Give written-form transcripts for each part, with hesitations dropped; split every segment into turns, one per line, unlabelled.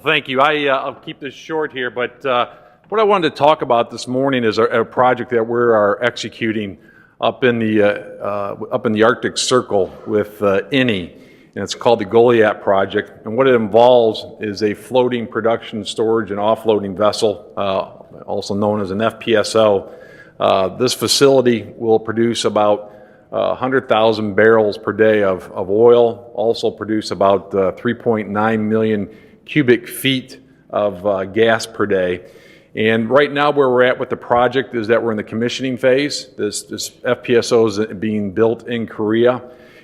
thank you. I'll keep this short here, but what I wanted to talk about this morning is a project that we're executing up in the Arctic Circle with INI, and it's called the Goliath project. And what it involves is a floating production, storage, and offloading vessel, also known as an FPSO. This facility will produce about 100,000 barrels per day of oil, also produce about 3.9 million cubic feet of gas per day. And right now where we're at with the project is that we're in the commissioning phase. This FPSO is being built in Korea.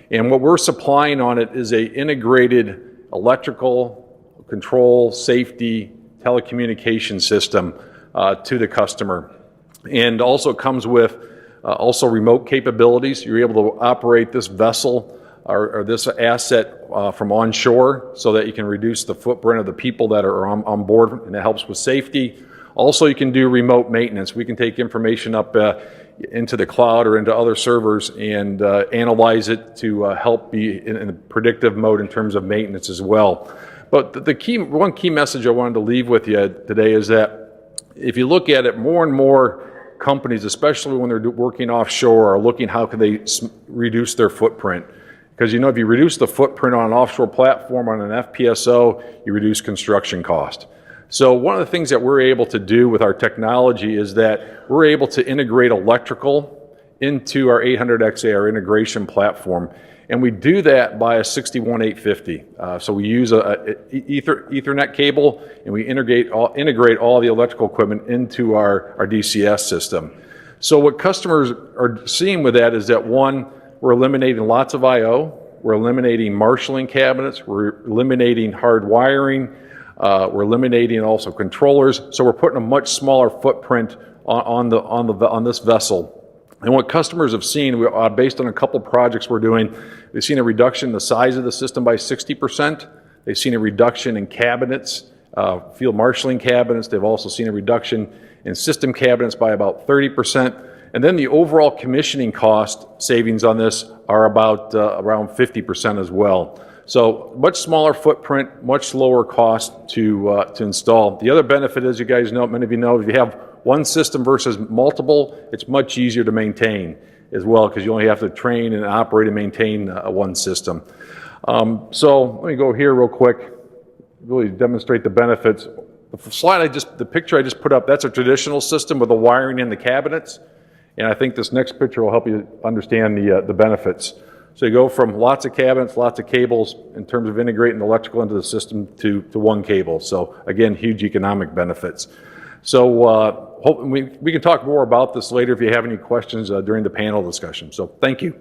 And what we're supplying on it is an integrated electrical, control, safety, telecommunication system to the customer. And also comes with also remote capabilities. You're able to operate this vessel or this asset from onshore so that you can reduce the footprint of the people that are on board, and it helps with safety. Also, you can do remote maintenance. We can take information up into the cloud or into other servers and analyze it to help be in a predictive mode in terms of maintenance as well. But one key message I wanted to leave with you today is that if you look at it, more and more companies, especially when they're working offshore, are looking how can they reduce their footprint. Because if you reduce the footprint on an offshore platform on an FPSO, you reduce construction cost. So one of the things that we're able to do with our technology is that we're able to integrate electrical into our 800XA, our integration platform, and we do that by a 61850. So we use a Ethernet cable, and we integrate all the electrical equipment into our DCS system. So what customers are seeing with that is that, one, we're eliminating lots of I/O, we're eliminating marshalling cabinets, we're eliminating hard wiring, we're eliminating also controllers, so we're putting a much smaller footprint on this vessel. And what customers have seen, based on a couple projects we're doing, they've seen a reduction in the size of the system by 60%. They've seen a reduction in cabinets, field marshalling cabinets. They've also seen a reduction in system cabinets by about 30%. And then the overall commissioning cost savings on this are about around 50% as well. So much smaller footprint, much lower cost to install. The other benefit is, you guys know, many of you know, if you have one system versus multiple, it's much easier to maintain as well, because you only have to train and operate and maintain one system. So let me go here real quick, really demonstrate the benefits. The picture I just put up, that's a traditional system with the wiring in the cabinets. And I think this next picture will help you understand the benefits. So you go from lots of cabinets, lots of cables in terms of integrating electrical into the system to one cable. So again, huge economic benefits. So we can talk more about this later if you have any questions during the panel discussion. So thank you.